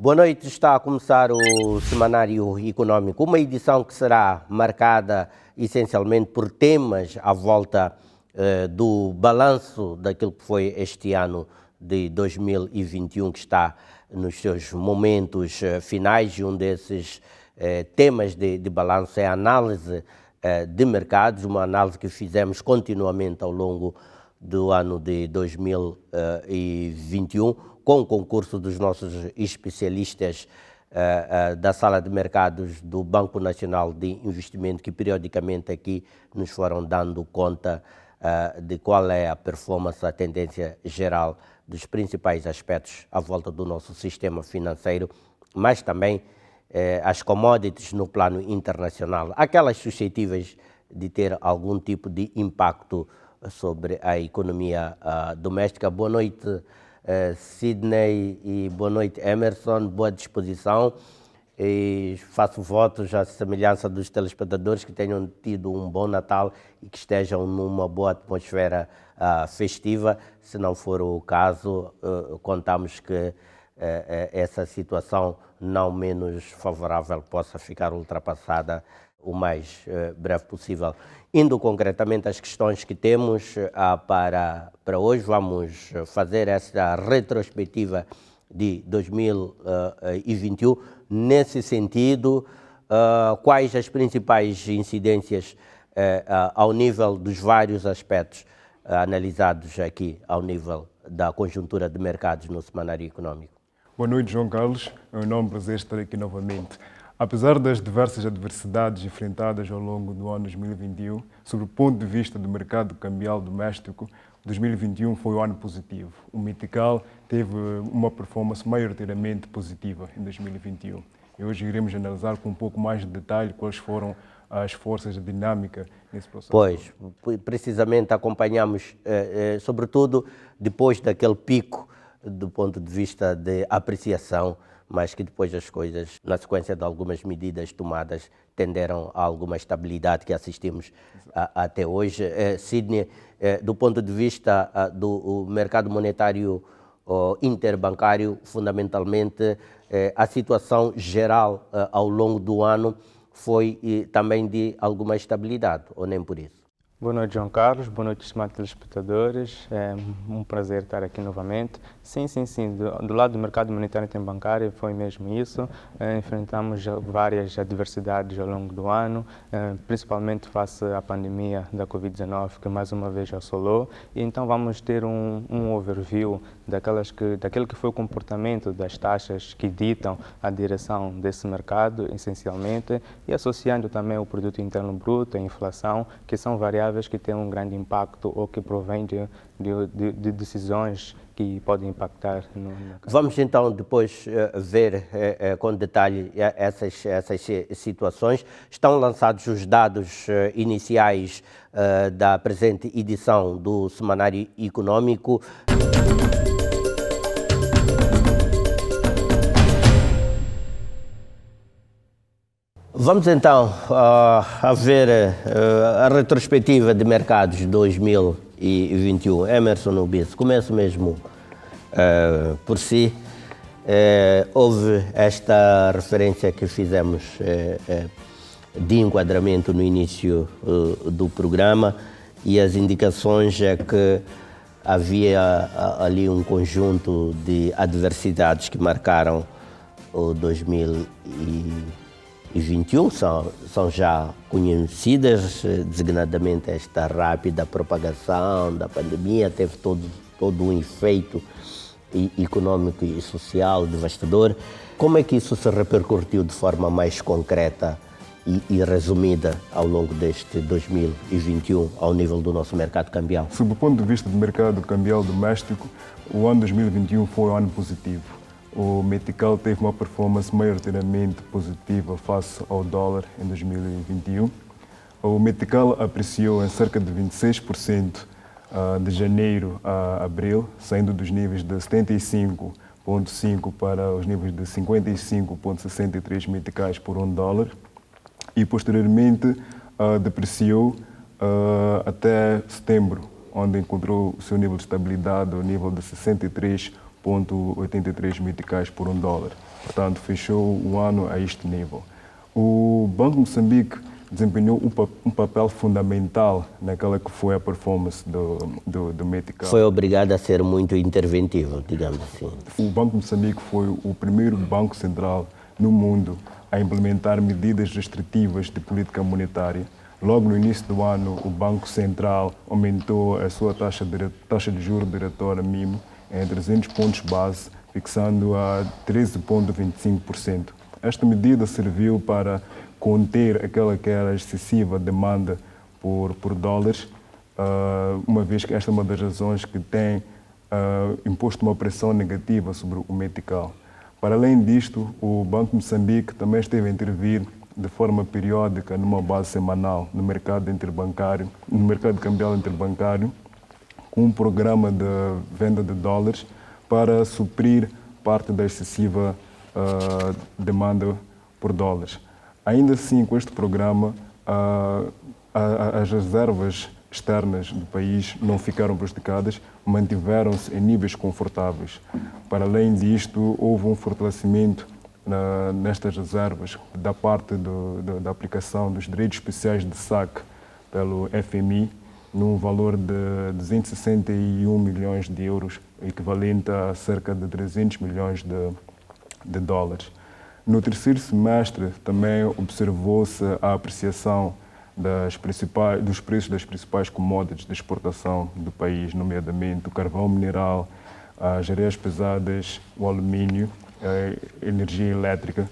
Boa noite, está a começar o Semanário Econômico, uma edição que será marcada essencialmente por temas à volta do balanço daquilo que foi este ano de 2021, que está nos seus momentos finais, e um desses temas de balanço é a análise de mercados, uma análise que fizemos continuamente ao longo do ano de 2021, com o concurso dos nossos especialistas da Sala de Mercados do Banco Nacional de Investimento, que periodicamente aqui nos foram dando conta de qual é a performance, a tendência geral dos principais aspectos à volta do nosso sistema financeiro, mas também as commodities no plano internacional, aquelas suscetíveis de ter algum tipo de impacto sobre a economia doméstica. Boa noite, Sidney, e boa noite, Emerson, boa disposição, e faço votos à semelhança dos telespectadores que tenham tido um bom Natal e que estejam numa boa atmosfera festiva. Se não for o caso, contamos que essa situação não menos favorável possa ficar ultrapassada o mais breve possível. Indo concretamente às questões que temos para hoje, vamos fazer essa retrospectiva de 2021. Nesse sentido, quais as principais incidências ao nível dos vários aspectos analisados aqui ao nível da conjuntura de mercados no Semanário Econômico? Boa noite, João Carlos. É um enorme prazer estar aqui novamente. Apesar das diversas adversidades enfrentadas ao longo do ano 2021, sob o ponto de vista do mercado cambial doméstico, 2021 foi um ano positivo. O Metical teve uma performance maioritariamente positiva em 2021. E hoje iremos analisar com um pouco mais de detalhe quais foram as forças de dinâmica nesse processo. Pois, precisamente acompanhamos, sobretudo depois daquele pico do ponto de vista de apreciação, mas que depois as coisas, na sequência de algumas medidas tomadas, tenderam a alguma estabilidade que assistimos até hoje. Sidney, do ponto de vista do mercado monetário interbancário, fundamentalmente, a situação geral ao longo do ano foi também de alguma estabilidade, ou nem por isso? Boa noite, João Carlos. Boa noite, estimados telespectadores. É um prazer estar aqui novamente. Sim. Do lado do mercado monetário interbancário foi mesmo isso. Enfrentamos várias adversidades ao longo do ano, principalmente face à pandemia da Covid-19, que mais uma vez assolou. E então vamos ter um overview daquele que foi o comportamento das taxas que ditam a direção desse mercado, essencialmente, e associando também o produto interno bruto, a inflação, que são variáveis que têm um grande impacto ou que provêm de decisões que podem impactar no mercado. Vamos então depois ver com detalhe essas situações. Estão lançados os dados iniciais da presente edição do Semanário Econômico. Vamos então a ver a retrospectiva de mercados de 2021. Emerson Ubiso, começo mesmo por si. Houve esta referência que fizemos de enquadramento no início do programa, e as indicações é que havia ali um conjunto de adversidades que marcaram o 2021, são já conhecidas, designadamente esta rápida propagação da pandemia, teve todo um efeito econômico e social devastador. Como é que isso se repercutiu de forma mais concreta e resumida ao longo deste 2021 ao nível do nosso mercado cambial? Sob o ponto de vista do mercado cambial doméstico, o ano 2021 foi um ano positivo. O Metical teve uma performance maioritariamente positiva face ao dólar em 2021. O Metical apreciou em cerca de 26% de janeiro a abril, saindo dos níveis de 75,5 para os níveis de 55,63 meticais por $1, e posteriormente depreciou até setembro, onde encontrou o seu nível de estabilidade ao nível de 63,86 0,83 meticais por $1. Portanto, fechou o ano a este nível. O Banco de Moçambique desempenhou um papel fundamental naquela que foi a performance do metical. Foi obrigado a ser muito interventivo, digamos assim. O Banco de Moçambique foi o primeiro banco central no mundo a implementar medidas restritivas de política monetária. Logo no início do ano, o Banco Central aumentou a sua taxa de juros diretora mínimo em 300 pontos base, fixando a 13,25%. Esta medida serviu para conter aquela que era a excessiva demanda por dólares, uma vez que esta é uma das razões que tem imposto uma pressão negativa sobre o metical. Para além disto, o Banco de Moçambique também esteve a intervir de forma periódica, numa base semanal, no mercado interbancário, no mercado cambial interbancário, com um programa de venda de dólares para suprir parte da excessiva demanda por dólares. Ainda assim, com este programa, as reservas externas do país não ficaram prejudicadas, mantiveram-se em níveis confortáveis. Para além disto, houve um fortalecimento nestas reservas da parte da aplicação dos direitos especiais de saque pelo FMI, num valor de 261 milhões de euros, equivalente a cerca de 300 milhões de dólares. No terceiro semestre, também observou-se a apreciação dos preços das principais commodities de exportação do país, nomeadamente o carvão mineral, as areias pesadas, o alumínio, a energia elétrica.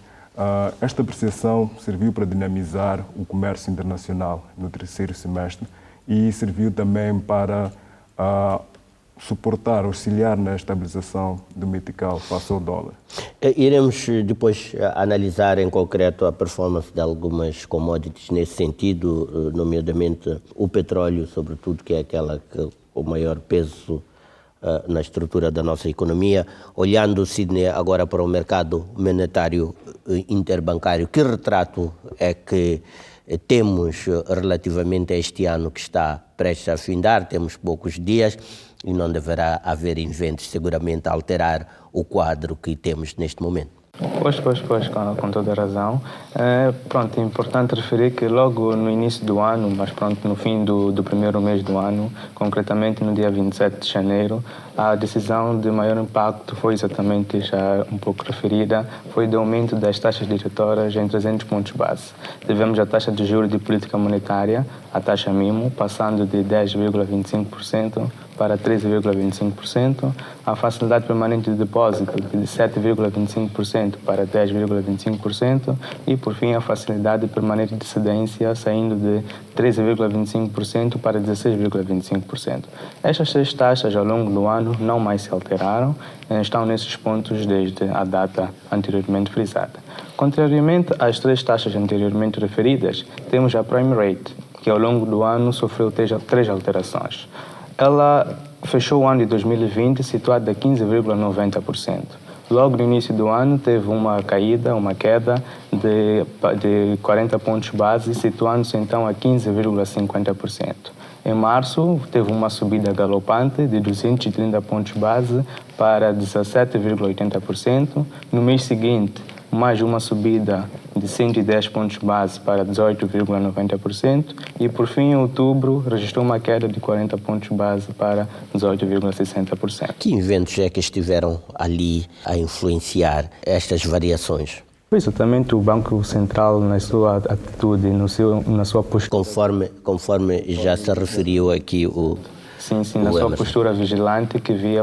Esta apreciação serviu para dinamizar o comércio internacional no terceiro semestre e serviu também para suportar, auxiliar na estabilização do metical face ao dólar. Iremos depois analisar em concreto a performance de algumas commodities nesse sentido, nomeadamente o petróleo, sobretudo, que é aquela que o maior peso na estrutura da nossa economia. Olhando, Sidney, agora para o mercado monetário interbancário, que retrato é que temos relativamente a este ano que está prestes a findar? Temos poucos dias e não deverá haver eventos seguramente a alterar o quadro que temos neste momento. Pois, com toda a razão. É importante referir que logo no início do ano, mas no fim do primeiro mês do ano, concretamente no dia 27 de janeiro, a decisão de maior impacto foi exatamente já um pouco referida, foi do aumento das taxas diretoras em 300 pontos base. Tivemos a taxa de juros de política monetária, a taxa MIMO, passando de 10,25% para 13,25%, a facilidade permanente de depósito de 7,25% para 10,25% e, por fim, a facilidade permanente de cedência saindo de 13,25% para 16,25%. Estas três taxas ao longo do ano não mais se alteraram, estão nesses pontos desde a data anteriormente frisada. Contrariamente às três taxas anteriormente referidas, temos a Prime Rate, que ao longo do ano sofreu três alterações. Ela fechou o ano de 2020 situada a 15,90%. Logo no início do ano teve uma queda de 40 pontos base, situando-se então a 15,50%. Em março teve uma subida galopante de 230 pontos base para 17,80%. No mês seguinte, mais uma subida de 110 pontos base para 18,90% e, por fim, em outubro, registrou uma queda de 40 pontos base para 18,60%. Que eventos é que estiveram ali a influenciar estas variações? Exatamente, o Banco Central, na sua atitude, na sua postura... Conforme já se referiu aqui o... Sim, na sua postura vigilante, que via,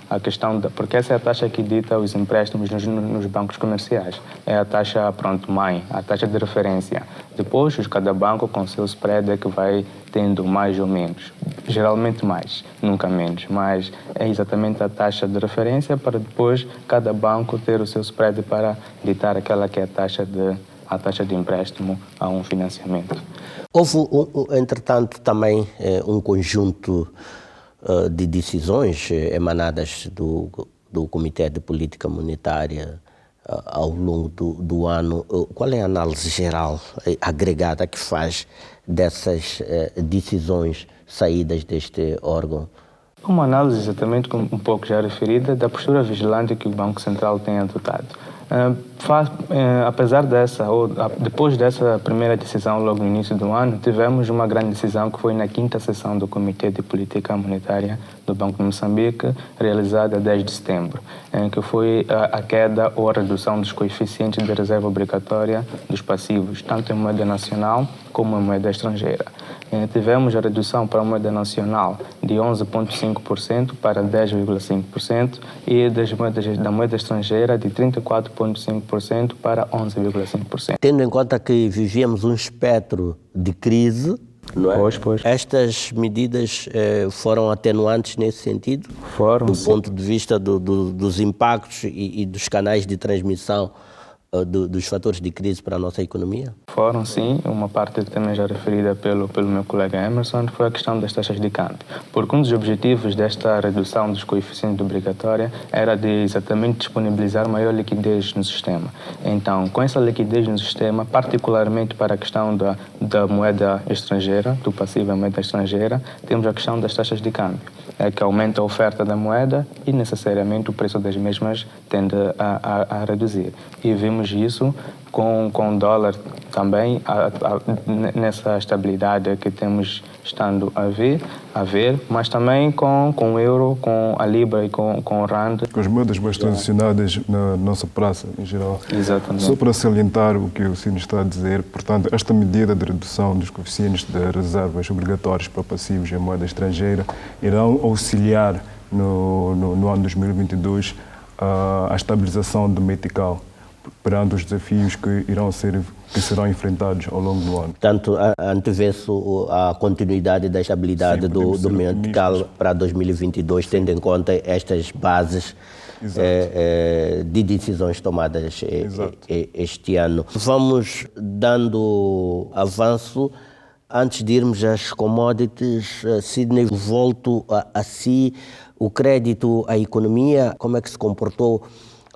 a questão porque essa é a taxa que dita os empréstimos nos bancos comerciais. É a taxa, mãe, a taxa de referência. Depois, cada banco com seu spread é que vai tendo mais ou menos. Geralmente mais, nunca menos. Mas é exatamente a taxa de referência para depois cada banco ter o seu spread para ditar aquela que é a taxa de empréstimo a um financiamento. Houve, entretanto, também um conjunto de decisões emanadas do Comitê de Política Monetária ao longo do ano. Qual é a análise geral agregada que faz dessas decisões saídas deste órgão Uma análise exatamente como um pouco já referida da postura vigilante que o Banco Central tem adotado. Apesar depois dessa primeira decisão logo no início do ano, tivemos uma grande decisão que foi na 5ª sessão do Comitê de Política Monetária do Banco de Moçambique, realizada a 10 de setembro, em que foi a queda ou a redução dos coeficientes de reserva obrigatória dos passivos, tanto em moeda nacional como em moeda estrangeira. Tivemos a redução para a moeda nacional de 11,5% para 10,5% e da moeda estrangeira de 34,5% para 11,5%. Tendo em conta que vivíamos um espectro de crise, não é? Pois. Estas medidas foram atenuantes nesse sentido? Foram, do sim. ponto de vista dos impactos e dos canais de transmissão dos fatores de crise para a nossa economia? Foram, sim. Uma parte também já referida pelo meu colega Emerson foi a questão das taxas de câmbio. Porque um dos objetivos desta redução dos coeficientes obrigatórios era de exatamente disponibilizar maior liquidez no sistema. Então, com essa liquidez no sistema, particularmente para a questão da moeda estrangeira, do passivo à moeda estrangeira, temos a questão das taxas de câmbio, que aumenta a oferta da moeda e necessariamente o preço das mesmas tende a reduzir. E vimos isso com o dólar também, nessa estabilidade que temos estando a ver, mas também com o euro, com a libra e com o rand. Com as moedas mais transacionadas na nossa praça, em geral. Exatamente. Só para salientar o que o Cine está a dizer, portanto, esta medida de redução dos coeficientes de reservas obrigatórios para passivos em moeda estrangeira irão auxiliar no ano 2022 a estabilização do metical perante os desafios que serão enfrentados ao longo do ano. Portanto, antevê-se a continuidade da estabilidade do metical para 2022, tendo em conta estas bases de decisões tomadas este ano. Vamos dando avanço. Antes de irmos às commodities, Sidney, volto a si. O crédito à economia, como é que se comportou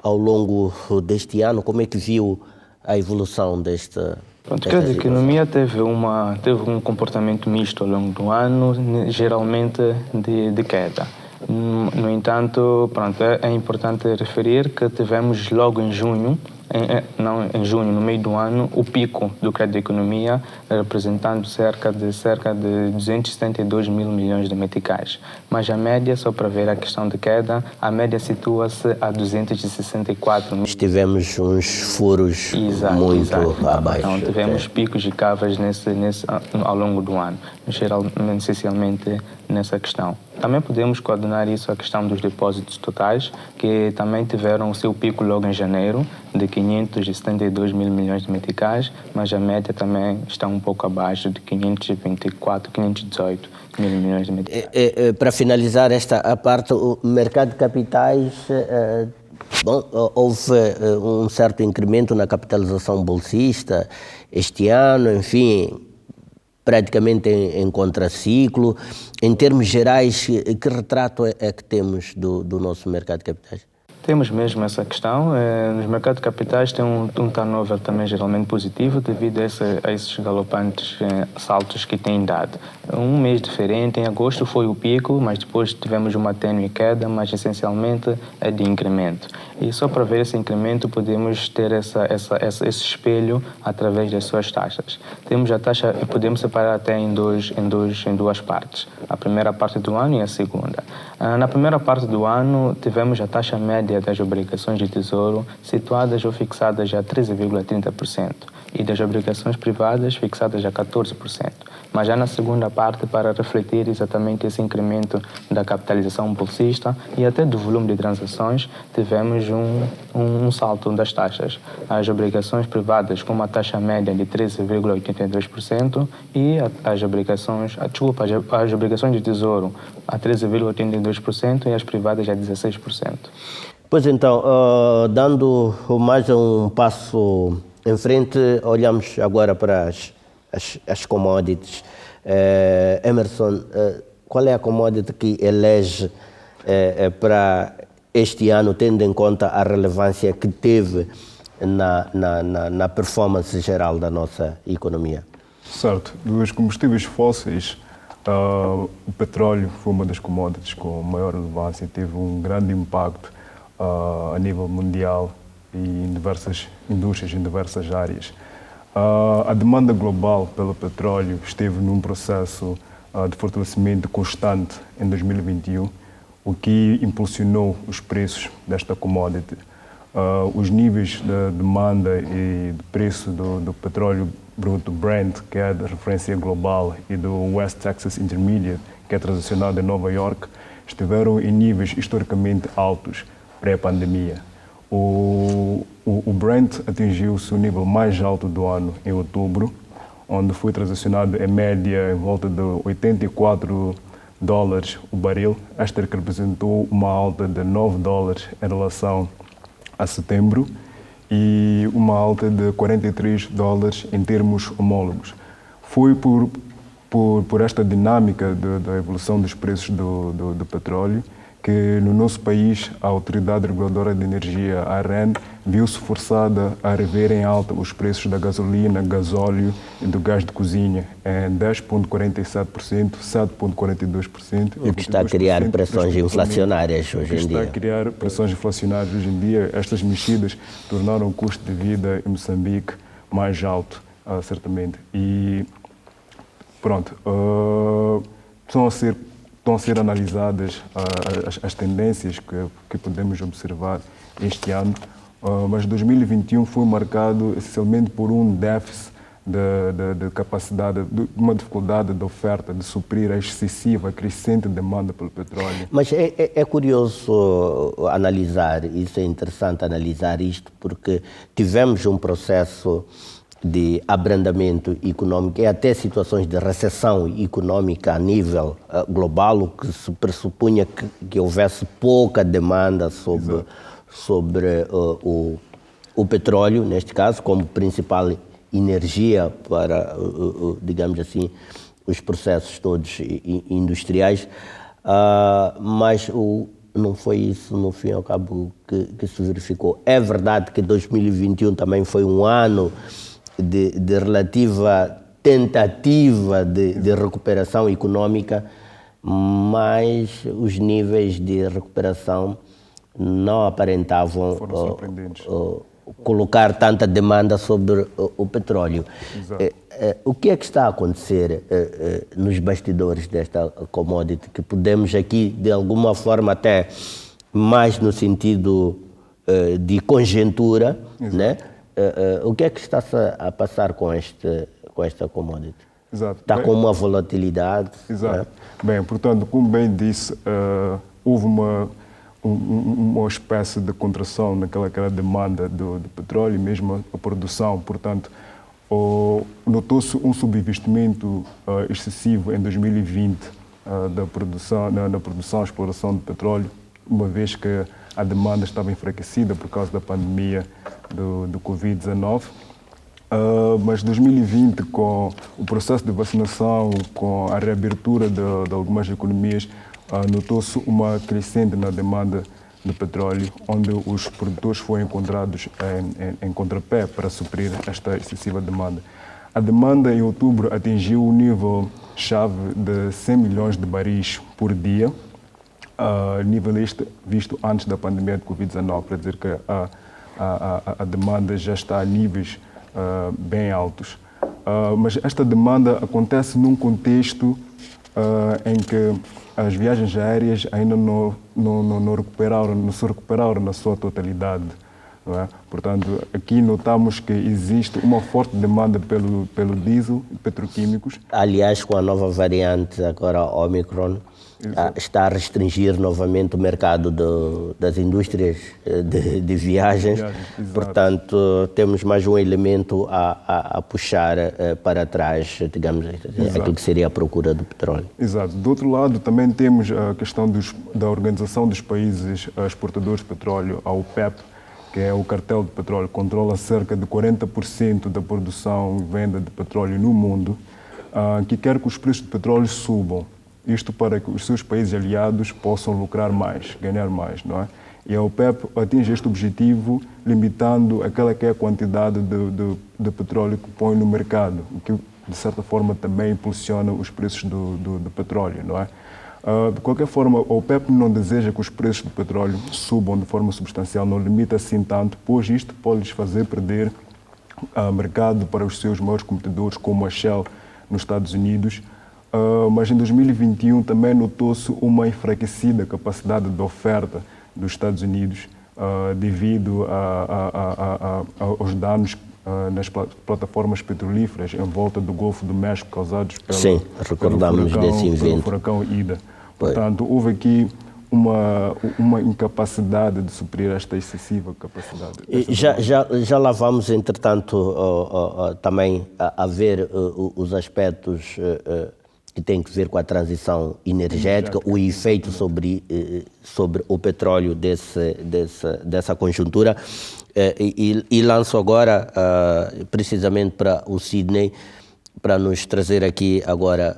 ao longo deste ano? Como é que viu a evolução desta A economia teve um comportamento misto ao longo do ano, geralmente de queda. No entanto, é importante referir que tivemos logo em junho, no meio do ano, o pico do crédito de economia, representando cerca de 272 mil milhões de meticais. Mas a média, só para ver a questão de queda, a média situa-se a 264 mil. Tivemos uns furos muito abaixo. Então, tivemos picos e cavas ao longo do ano, essencialmente nessa questão. Também podemos coordenar isso à questão dos depósitos totais, que também tiveram o seu pico logo em janeiro, de 572 mil milhões de meticais, mas a média também está um pouco abaixo de 524, 518 mil milhões de meticais. Para finalizar a parte, o mercado de capitais, houve um certo incremento na capitalização bolsista este ano, enfim, praticamente em contraciclo. Em termos gerais, que retrato é que temos do nosso mercado de capitais? Temos mesmo essa questão. Nos mercados de capitais tem um turnover também geralmente positivo devido a esses galopantes saltos que têm dado. Um mês diferente, em agosto foi o pico, mas depois tivemos uma tênue queda, mas essencialmente é de incremento. E só para ver esse incremento podemos ter esse espelho através das suas taxas. Temos a taxa, podemos separar até em duas partes. A primeira parte do ano e a segunda. Na primeira parte do ano tivemos a taxa média das obrigações de tesouro situadas ou fixadas a 13,30% e das obrigações privadas fixadas a 14%. Mas já na segunda parte, para refletir exatamente esse incremento da capitalização bolsista e até do volume de transações, tivemos um salto das taxas. As obrigações privadas com uma taxa média de 13,82% e as obrigações de tesouro a 13,82% e as privadas a 16%. Pois então, dando mais um passo em frente, olhamos agora para as commodities. Emerson, qual é a commodity que elege para este ano, tendo em conta a relevância que teve na performance geral da nossa economia? Certo. Dos combustíveis fósseis, O petróleo foi uma das commodities com maior relevância e teve um grande impacto a nível mundial e em diversas indústrias, em diversas áreas. A demanda global pelo petróleo esteve num processo de fortalecimento constante em 2021, o que impulsionou os preços desta commodity. Os níveis de demanda e de preço do petróleo bruto Brent, que é a referência global, e do West Texas Intermediate, que é transacionado em Nova York, estiveram em níveis historicamente altos pré-pandemia. O Brent atingiu o seu nível mais alto do ano em outubro, onde foi transacionado em média em volta de $84 o barril. Esta representou uma alta de $9 em relação a setembro e uma alta de $43 em termos homólogos. Foi por esta dinâmica da evolução dos preços do petróleo que no nosso país a Autoridade Reguladora de Energia, a AREN, viu-se forçada a rever em alta os preços da gasolina, gasóleo e do gás de cozinha em 10,47%, 7,42%. O que está a criar pressões inflacionárias hoje em dia. Está a criar pressões inflacionárias hoje em dia. Estas mexidas tornaram o custo de vida em Moçambique mais alto, certamente. E pronto, estão a ser analisadas as tendências que podemos observar este ano, mas 2021 foi marcado essencialmente por um déficit de capacidade, de uma dificuldade de oferta, de suprir a excessiva, a crescente demanda pelo petróleo. Mas é curioso analisar, isso é interessante analisar isto, porque tivemos um processo de abrandamento econômico e até situações de recessão econômica a nível global, o que se pressupunha que houvesse pouca demanda sobre o petróleo, neste caso, como principal energia para, digamos assim, os processos todos industriais, mas não foi isso, no fim e ao cabo, que se verificou. É verdade que 2021 também foi um ano de relativa tentativa de recuperação econômica, mas os níveis de recuperação não aparentavam colocar tanta demanda sobre o petróleo. O que é que está a acontecer nos bastidores desta commodity, que podemos aqui, de alguma forma, até mais no sentido de conjuntura, né? O que é que está a passar com esta commodity? Exato. Está com uma volatilidade. Exato. Né? Bem, portanto, como bem disse, houve uma espécie de contração naquela demanda do petróleo, mesmo a produção. Portanto, notou-se um subinvestimento excessivo em 2020 na produção e exploração de petróleo, uma vez que a demanda estava enfraquecida por causa da pandemia do Covid-19. Mas 2020, com o processo de vacinação, com a reabertura de algumas economias, notou-se uma crescente na demanda de petróleo, onde os produtores foram encontrados em contrapé para suprir esta excessiva demanda. A demanda em outubro atingiu o nível chave de 100 milhões de baris por dia, nível este visto antes da pandemia de Covid-19, para dizer que a demanda já está a níveis bem altos. Mas esta demanda acontece num contexto em que as viagens aéreas ainda não se recuperaram na sua totalidade. Não é? Portanto, aqui notamos que existe uma forte demanda pelo diesel e petroquímicos. Aliás, com a nova variante, agora Omicron, está a restringir novamente o mercado das indústrias de viagens. Portanto, temos mais um elemento a puxar para trás, digamos, aquilo que seria a procura do petróleo. Exato. Do outro lado, também temos a questão da Organização dos Países Exportadores de Petróleo, a OPEP, que é o cartel de petróleo, controla cerca de 40% da produção e venda de petróleo no mundo, que quer que os preços de petróleo subam. Isto para que os seus países aliados possam lucrar mais, ganhar mais, não é? E a OPEP atinge este objetivo limitando aquela que é a quantidade de petróleo que põe no mercado, o que de certa forma também impulsiona os preços do petróleo, não é? De qualquer forma, a OPEP não deseja que os preços do petróleo subam de forma substancial, não limita assim tanto, pois isto pode lhes fazer perder mercado para os seus maiores competidores, como a Shell nos Estados Unidos. Mas em 2021 também notou-se uma enfraquecida capacidade de oferta dos Estados Unidos devido aos danos nas plataformas petrolíferas em volta do Golfo do México causados pelo furacão Ida. Portanto, houve aqui uma incapacidade de suprir esta excessiva capacidade. Já lá vamos, entretanto, também a ver os aspectos que têm que ver com a transição energética, o efeito sobre o petróleo dessa conjuntura. E lanço agora, precisamente para o Sidney, para nos trazer aqui agora,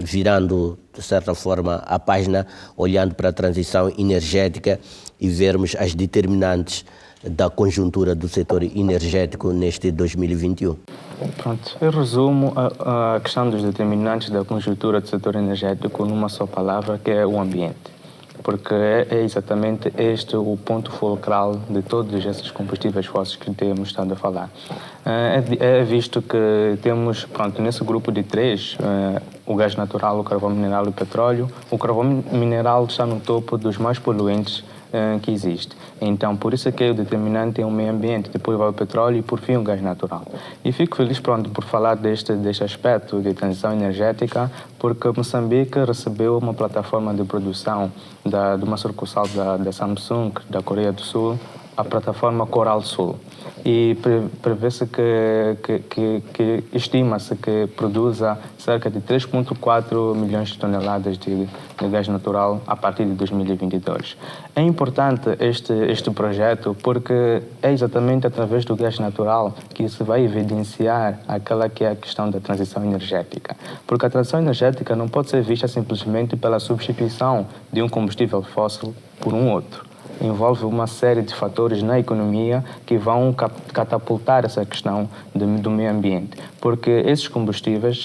virando de certa forma a página, olhando para a transição energética e vermos as determinantes da conjuntura do setor energético neste 2021. Pronto, eu resumo a questão dos determinantes da conjuntura do setor energético numa só palavra, que é o ambiente. Porque é exatamente este o ponto fulcral de todos esses combustíveis fósseis que temos estado a falar. É visto que temos, pronto, nesse grupo de três, o gás natural, o carvão mineral e o petróleo. O carvão mineral está no topo dos mais poluentes que existe. Então, por isso é que o determinante é o meio ambiente, depois vai o petróleo e, por fim, o gás natural. E fico feliz, pronto, por falar deste aspecto de transição energética, porque Moçambique recebeu uma plataforma de produção de uma sucursal da Samsung, da Coreia do Sul, a plataforma Coral Sul. E prevê-se que estima-se que produza cerca de 3,4 milhões de toneladas de gás natural a partir de 2022. É importante este projeto porque é exatamente através do gás natural que se vai evidenciar aquela que é a questão da transição energética. Porque a transição energética não pode ser vista simplesmente pela substituição de um combustível fóssil por um outro. Envolve uma série de fatores na economia que vão catapultar essa questão do meio ambiente, porque esses combustíveis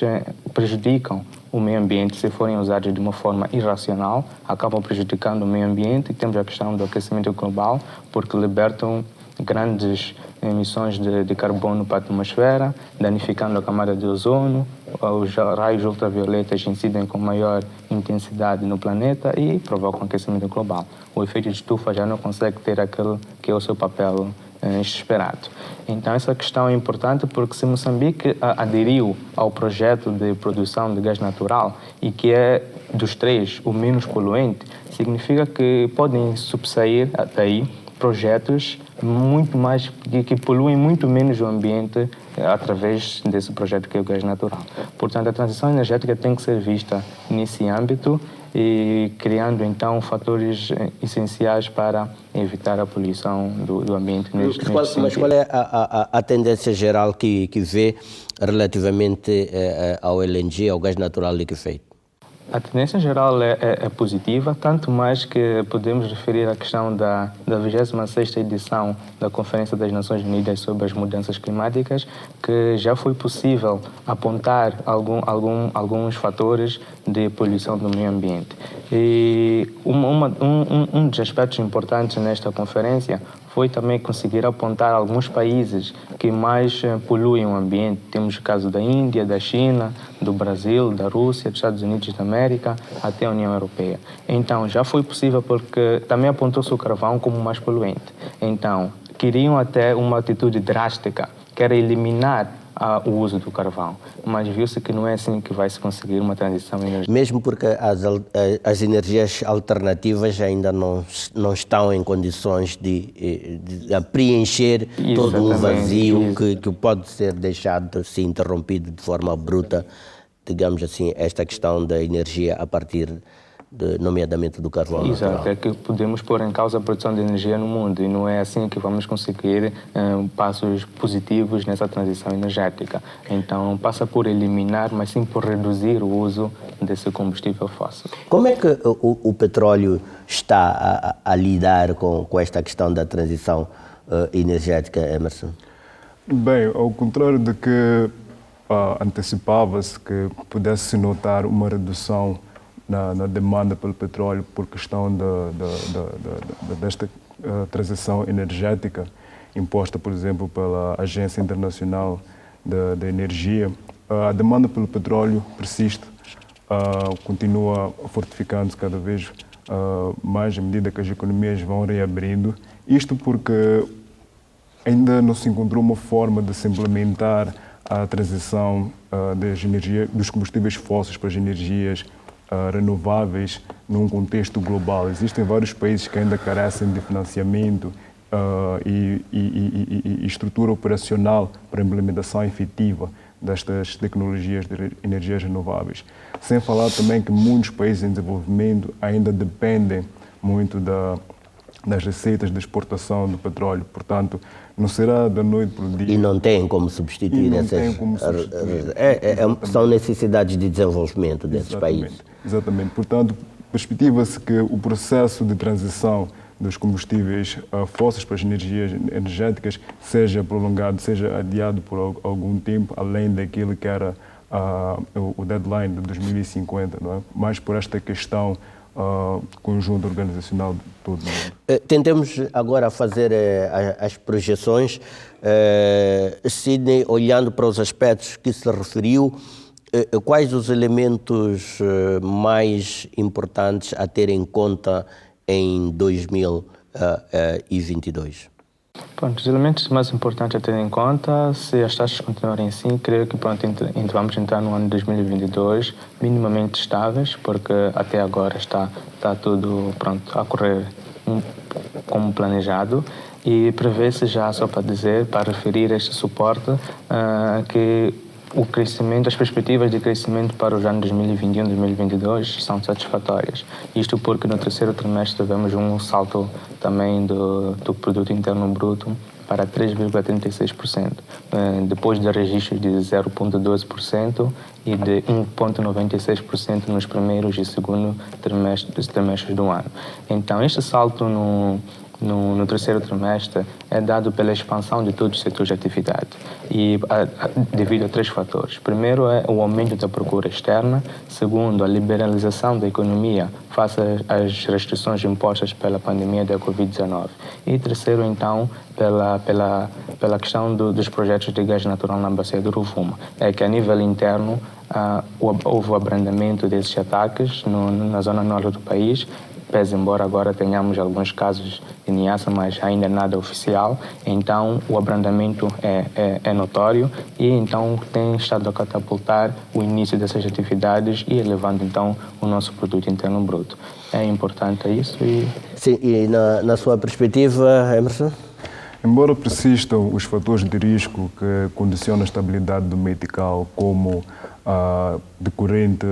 prejudicam o meio ambiente se forem usados de uma forma irracional, acabam prejudicando o meio ambiente, e temos a questão do aquecimento global, porque libertam grandes emissões de carbono para a atmosfera, danificando a camada de ozono. Os raios ultravioletas incidem com maior intensidade no planeta e provocam aquecimento global. O efeito de estufa já não consegue ter aquele que é o seu papel esperado. Então, essa questão é importante porque se Moçambique aderiu ao projeto de produção de gás natural e que é dos três o menos poluente, significa que podem subsair até aí projetos muito mais que poluem muito menos o ambiente através desse projeto que é o gás natural. Portanto, a transição energética tem que ser vista nesse âmbito e criando então fatores essenciais para evitar a poluição do ambiente neste sentido. Mas qual é a tendência geral que vê relativamente ao LNG, ao gás natural liquefeito? A tendência geral é positiva, tanto mais que podemos referir à questão da 26ª edição da Conferência das Nações Unidas sobre as Mudanças Climáticas, que já foi possível apontar alguns fatores de poluição do meio ambiente. E um dos aspectos importantes nesta conferência foi também conseguir apontar alguns países que mais poluem o ambiente. Temos o caso da Índia, da China, do Brasil, da Rússia, dos Estados Unidos da América, até a União Europeia. Então, já foi possível porque também apontou-se o carvão como mais poluente. Então, queriam até uma atitude drástica, que era eliminar o uso do carvão, mas viu-se que não é assim que vai se conseguir uma transição energética. Mesmo porque as energias alternativas ainda não estão em condições de preencher todo um vazio que pode ser deixado assim, interrompido de forma bruta, digamos assim, esta questão da energia a partir nomeadamente do carvão. Exato, é que podemos pôr em causa a produção de energia no mundo e não é assim que vamos conseguir passos positivos nessa transição energética. Então, não passa por eliminar, mas sim por reduzir o uso desse combustível fóssil. Como é que o petróleo está a lidar com esta questão da transição energética, Emerson? Bem, ao contrário de que antecipava-se que pudesse notar uma redução na demanda pelo petróleo por questão desta transição energética imposta, por exemplo, pela Agência Internacional da Energia. A demanda pelo petróleo persiste, continua fortificando-se cada vez mais à medida que as economias vão reabrindo. Isto porque ainda não se encontrou uma forma de se implementar a transição dos combustíveis fósseis para as energias renováveis num contexto global. Existem vários países que ainda carecem de financiamento e estrutura operacional para a implementação efetiva destas tecnologias de energias renováveis. Sem falar também que muitos países em desenvolvimento ainda dependem muito das receitas de exportação do petróleo. Portanto, não será da noite para o dia. E não tem como substituir essas... São necessidades de desenvolvimento desses países. Exatamente. Portanto, perspectiva-se que o processo de transição dos combustíveis fósseis para as energias energéticas seja prolongado, seja adiado por algum tempo, além daquilo que era o deadline de 2050, não é? Mais por esta questão conjunto organizacional de todo o mundo. Tentemos agora fazer as projeções. Sidney, olhando para os aspectos que se referiu, quais os elementos mais importantes a ter em conta em 2022? Pronto, os elementos mais importantes a ter em conta, se as taxas continuarem assim, creio que vamos entrar no ano de 2022 minimamente estáveis, porque até agora está tudo pronto a correr como planejado, e prevê-se já, só para dizer, para referir este suporte, que o crescimento, as perspectivas de crescimento para os anos 2021 e 2022 são satisfatórias. Isto porque no terceiro trimestre tivemos um salto também do produto interno bruto para 3,36%, depois de registros de 0,12% e de 1,96% nos primeiros e segundo trimestres do ano. Então, este salto no terceiro trimestre é dado pela expansão de todos os setores de atividade e devido a três fatores. Primeiro é o aumento da procura externa, segundo, a liberalização da economia face às restrições impostas pela pandemia da Covid-19 e terceiro, então, pela questão dos projetos de gás natural na bacia do Rovuma. É que a nível interno houve o abrandamento desses ataques na zona norte do país, pese embora agora tenhamos alguns casos de Niassa, mas ainda nada oficial, então o abrandamento é notório e então tem estado a catapultar o início dessas atividades e elevando então o nosso produto interno bruto. É importante isso e... Sim, e na sua perspectiva, Emerson? Embora persistam os fatores de risco que condicionam a estabilidade do metical, como a decorrente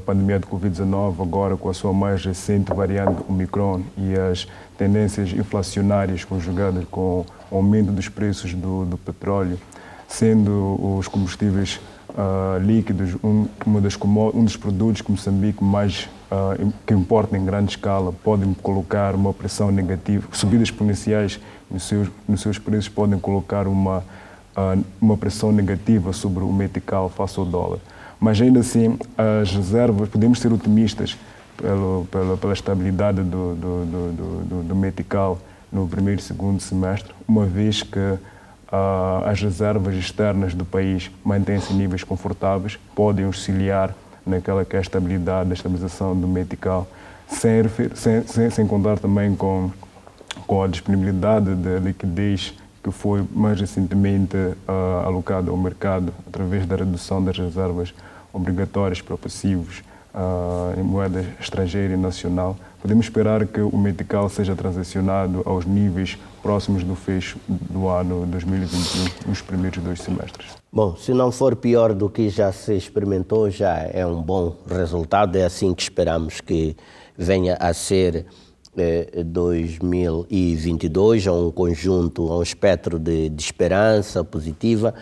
pandemia de Covid-19, agora com a sua mais recente variante Omicron e as tendências inflacionárias conjugadas com o aumento dos preços do petróleo, sendo os combustíveis líquidos um dos produtos que Moçambique mais que importa em grande escala, podem colocar uma pressão negativa, subidas exponenciais nos seus preços podem colocar uma pressão negativa sobre o metical face ao dólar. Mas ainda assim, as reservas, podemos ser otimistas pela estabilidade do metical no primeiro e segundo semestre, uma vez que as reservas externas do país mantêm-se em níveis confortáveis, podem auxiliar naquela que é a estabilidade, a estabilização do metical, sem contar também com a disponibilidade de liquidez que foi mais recentemente alocada ao mercado através da redução das reservas obrigatórias para passivos em moeda estrangeira e nacional. Podemos esperar que o metical seja transacionado aos níveis próximos do fecho do ano 2021, nos primeiros 2 semestres. Bom, se não for pior do que já se experimentou, já é um bom resultado. É assim que esperamos que venha a ser 2022, um conjunto, um espectro de esperança positiva.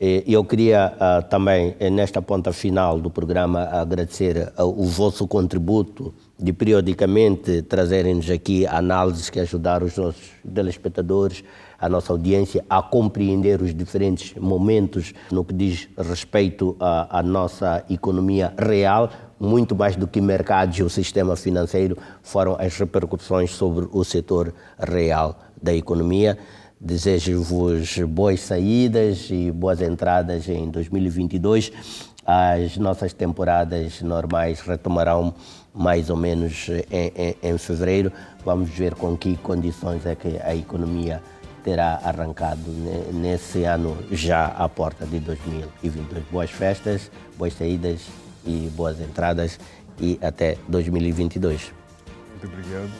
Eu queria também, nesta ponta final do programa, agradecer o vosso contributo de periodicamente trazerem-nos aqui análises que ajudaram os nossos telespectadores a nossa audiência a compreender os diferentes momentos no que diz respeito à nossa economia real, muito mais do que mercados e o sistema financeiro, foram as repercussões sobre o setor real da economia. Desejo-vos boas saídas e boas entradas em 2022. As nossas temporadas normais retomarão mais ou menos em fevereiro. Vamos ver com que condições é que a economia terá arrancado nesse ano já à porta de 2022. Boas festas, boas saídas e boas entradas e até 2022. Muito obrigado.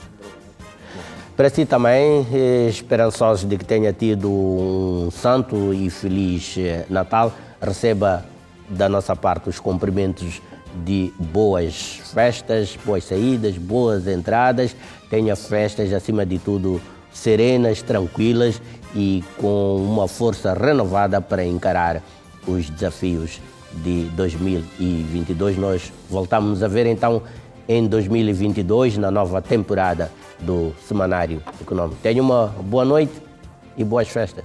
Para si também, esperançosos de que tenha tido um santo e feliz Natal, receba da nossa parte os cumprimentos de boas festas, boas saídas, boas entradas, tenha festas acima de tudo serenas, tranquilas e com uma força renovada para encarar os desafios de 2022. Nós voltamos a ver então em 2022, na nova temporada do Semanário Econômico. Tenha uma boa noite e boas festas.